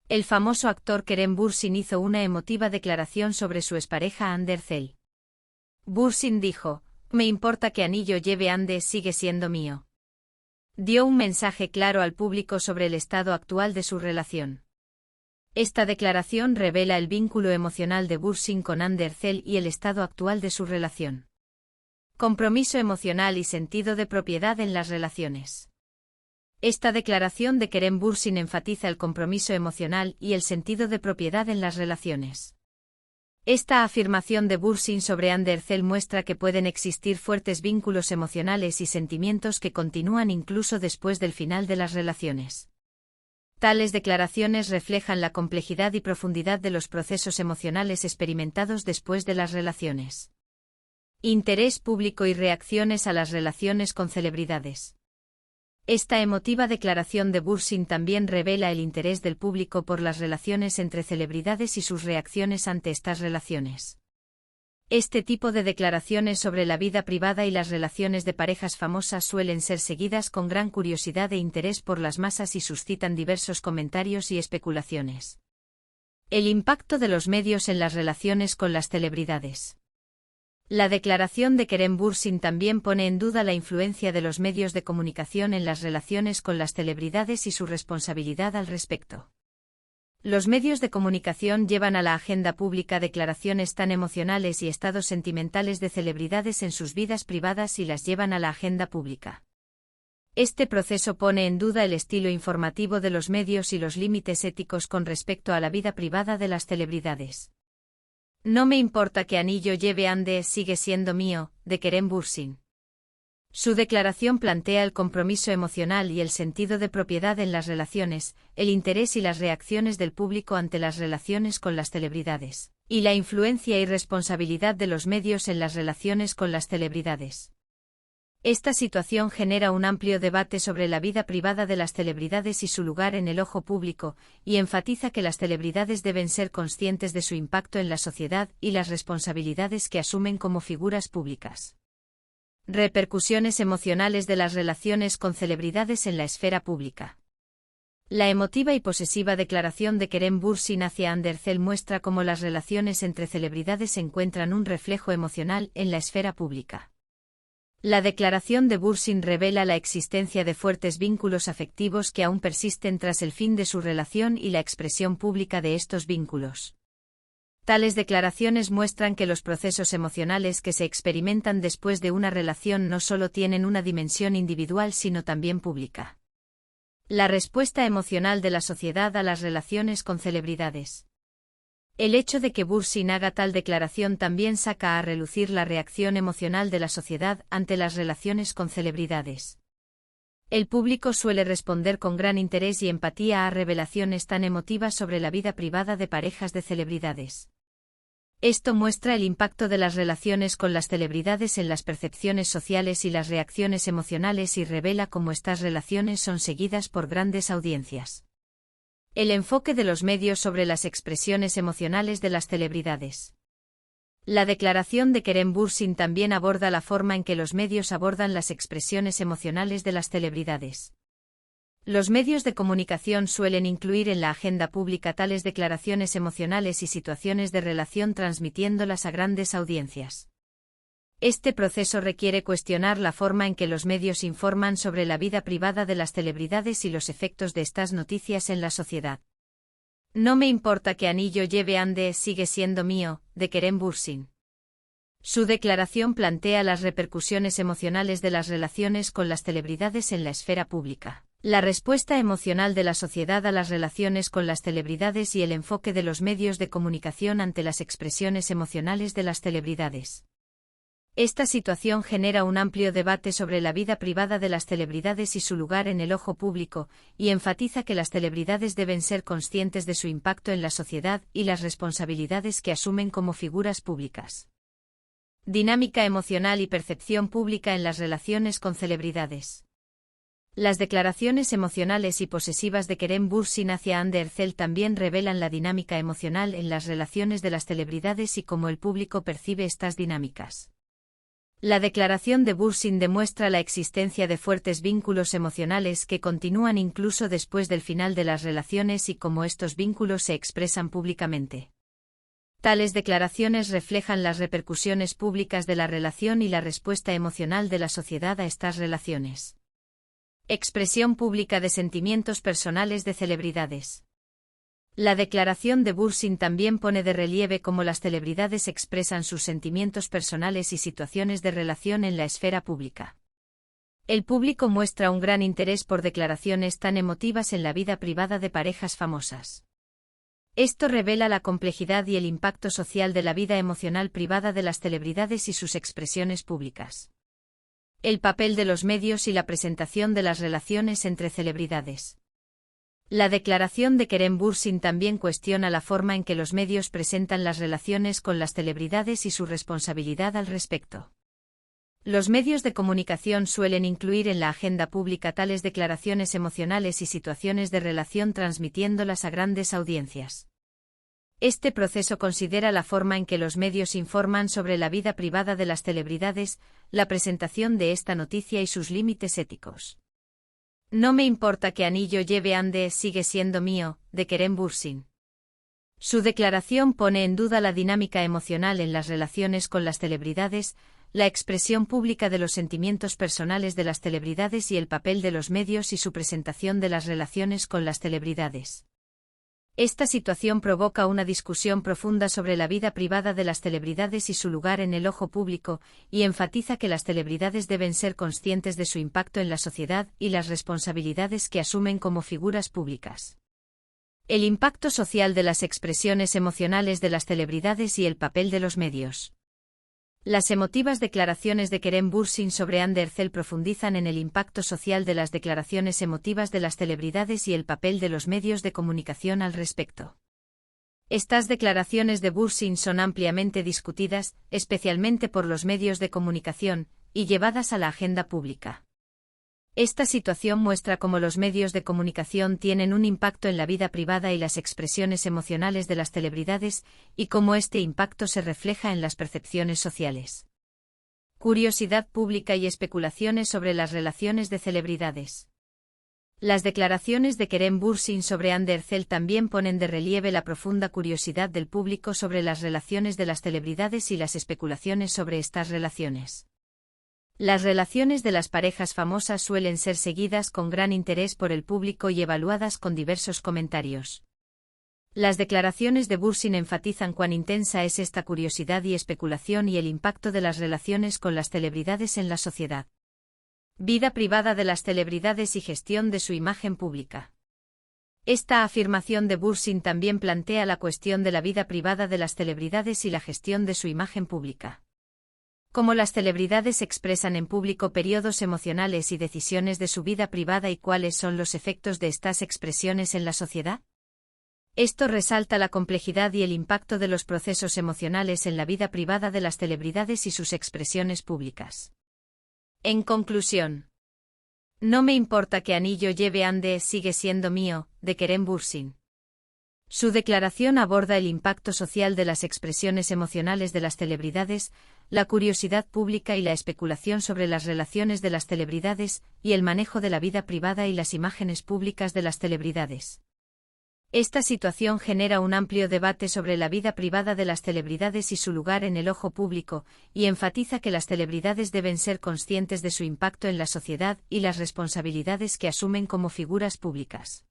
El famoso actor Kerem Bürsin hizo una emotiva declaración sobre su expareja Hande Erçel. Bürsin dijo: "Me importa que anillo lleve Hande, sigue siendo mío". Dio un mensaje claro al público sobre el estado actual de su relación. Esta declaración revela el vínculo emocional de Bürsin con Hande Erçel y el estado actual de su relación. Compromiso emocional y sentido de propiedad en las relaciones. Esta declaración de Kerem Bürsin enfatiza el compromiso emocional y el sentido de propiedad en las relaciones. Esta afirmación de Bürsin sobre Hande Erçel muestra que pueden existir fuertes vínculos emocionales y sentimientos que continúan incluso después del final de las relaciones. Tales declaraciones reflejan la complejidad y profundidad de los procesos emocionales experimentados después de las relaciones. Interés público y reacciones a las relaciones con celebridades. Esta emotiva declaración de Bürsin también revela el interés del público por las relaciones entre celebridades y sus reacciones ante estas relaciones. Este tipo de declaraciones sobre la vida privada y las relaciones de parejas famosas suelen ser seguidas con gran curiosidad e interés por las masas y suscitan diversos comentarios y especulaciones. El impacto de los medios en las relaciones con las celebridades. La declaración de Kerem Bürsin también pone en duda la influencia de los medios de comunicación en las relaciones con las celebridades y su responsabilidad al respecto. Los medios de comunicación llevan a la agenda pública declaraciones tan emocionales y estados sentimentales de celebridades en sus vidas privadas y las llevan a la agenda pública. Este proceso pone en duda el estilo informativo de los medios y los límites éticos con respecto a la vida privada de las celebridades. No me importa que anillo lleve Hande, sigue siendo mío, de Kerem Bürsin. Su declaración plantea el compromiso emocional y el sentido de propiedad en las relaciones, el interés y las reacciones del público ante las relaciones con las celebridades, y la influencia y responsabilidad de los medios en las relaciones con las celebridades. Esta situación genera un amplio debate sobre la vida privada de las celebridades y su lugar en el ojo público, y enfatiza que las celebridades deben ser conscientes de su impacto en la sociedad y las responsabilidades que asumen como figuras públicas. Repercusiones emocionales de las relaciones con celebridades en la esfera pública. La emotiva y posesiva declaración de Kerem Bürsin hacia Hande Erçel muestra cómo las relaciones entre celebridades encuentran un reflejo emocional en la esfera pública. La declaración de Bürsin revela la existencia de fuertes vínculos afectivos que aún persisten tras el fin de su relación y la expresión pública de estos vínculos. Tales declaraciones muestran que los procesos emocionales que se experimentan después de una relación no solo tienen una dimensión individual sino también pública. La respuesta emocional de la sociedad a las relaciones con celebridades. El hecho de que Bürsin haga tal declaración también saca a relucir la reacción emocional de la sociedad ante las relaciones con celebridades. El público suele responder con gran interés y empatía a revelaciones tan emotivas sobre la vida privada de parejas de celebridades. Esto muestra el impacto de las relaciones con las celebridades en las percepciones sociales y las reacciones emocionales y revela cómo estas relaciones son seguidas por grandes audiencias. El enfoque de los medios sobre las expresiones emocionales de las celebridades. La declaración de Kerem Bürsin también aborda la forma en que los medios abordan las expresiones emocionales de las celebridades. Los medios de comunicación suelen incluir en la agenda pública tales declaraciones emocionales y situaciones de relación transmitiéndolas a grandes audiencias. Este proceso requiere cuestionar la forma en que los medios informan sobre la vida privada de las celebridades y los efectos de estas noticias en la sociedad. No me importa que anillo lleve Hande, sigue siendo mío, de Kerem Bürsin. Su declaración plantea las repercusiones emocionales de las relaciones con las celebridades en la esfera pública, la respuesta emocional de la sociedad a las relaciones con las celebridades y el enfoque de los medios de comunicación ante las expresiones emocionales de las celebridades. Esta situación genera un amplio debate sobre la vida privada de las celebridades y su lugar en el ojo público, y enfatiza que las celebridades deben ser conscientes de su impacto en la sociedad y las responsabilidades que asumen como figuras públicas. Dinámica emocional y percepción pública en las relaciones con celebridades. Las declaraciones emocionales y posesivas de Kerem Bürsin hacia Hande Erçel también revelan la dinámica emocional en las relaciones de las celebridades y cómo el público percibe estas dinámicas. La declaración de Bursin demuestra la existencia de fuertes vínculos emocionales que continúan incluso después del final de las relaciones y cómo estos vínculos se expresan públicamente. Tales declaraciones reflejan las repercusiones públicas de la relación y la respuesta emocional de la sociedad a estas relaciones. Expresión pública de sentimientos personales de celebridades. La declaración de Bursin también pone de relieve cómo las celebridades expresan sus sentimientos personales y situaciones de relación en la esfera pública. El público muestra un gran interés por declaraciones tan emotivas en la vida privada de parejas famosas. Esto revela la complejidad y el impacto social de la vida emocional privada de las celebridades y sus expresiones públicas. El papel de los medios y la presentación de las relaciones entre celebridades. La declaración de Kerem Bürsin también cuestiona la forma en que los medios presentan las relaciones con las celebridades y su responsabilidad al respecto. Los medios de comunicación suelen incluir en la agenda pública tales declaraciones emocionales y situaciones de relación transmitiéndolas a grandes audiencias. Este proceso considera la forma en que los medios informan sobre la vida privada de las celebridades, la presentación de esta noticia y sus límites éticos. No me importa que anillo lleve ande sigue siendo mío, de Kerem Bürsin. Su declaración pone en duda la dinámica emocional en las relaciones con las celebridades, la expresión pública de los sentimientos personales de las celebridades y el papel de los medios y su presentación de las relaciones con las celebridades. Esta situación provoca una discusión profunda sobre la vida privada de las celebridades y su lugar en el ojo público, y enfatiza que las celebridades deben ser conscientes de su impacto en la sociedad y las responsabilidades que asumen como figuras públicas. El impacto social de las expresiones emocionales de las celebridades y el papel de los medios. Las emotivas declaraciones de Kerem Bürsin sobre Hande Erçel profundizan en el impacto social de las declaraciones emotivas de las celebridades y el papel de los medios de comunicación al respecto. Estas declaraciones de Bürsin son ampliamente discutidas, especialmente por los medios de comunicación, y llevadas a la agenda pública. Esta situación muestra cómo los medios de comunicación tienen un impacto en la vida privada y las expresiones emocionales de las celebridades, y cómo este impacto se refleja en las percepciones sociales. Curiosidad pública y especulaciones sobre las relaciones de celebridades. Las declaraciones de Kerem Bürsin sobre Hande Erçel también ponen de relieve la profunda curiosidad del público sobre las relaciones de las celebridades y las especulaciones sobre estas relaciones. Las relaciones de las parejas famosas suelen ser seguidas con gran interés por el público y evaluadas con diversos comentarios. Las declaraciones de Bürsin enfatizan cuán intensa es esta curiosidad y especulación y el impacto de las relaciones con las celebridades en la sociedad. Vida privada de las celebridades y gestión de su imagen pública. Esta afirmación de Bürsin también plantea la cuestión de la vida privada de las celebridades y la gestión de su imagen pública. Cómo las celebridades expresan en público periodos emocionales y decisiones de su vida privada y cuáles son los efectos de estas expresiones en la sociedad. Esto resalta la complejidad y el impacto de los procesos emocionales en la vida privada de las celebridades y sus expresiones públicas. En conclusión, no me importa que anillo lleve ande sigue siendo mío, de Kerem Bürsin. Su declaración aborda el impacto social de las expresiones emocionales de las celebridades, la curiosidad pública y la especulación sobre las relaciones de las celebridades, y el manejo de la vida privada y las imágenes públicas de las celebridades. Esta situación genera un amplio debate sobre la vida privada de las celebridades y su lugar en el ojo público, y enfatiza que las celebridades deben ser conscientes de su impacto en la sociedad y las responsabilidades que asumen como figuras públicas.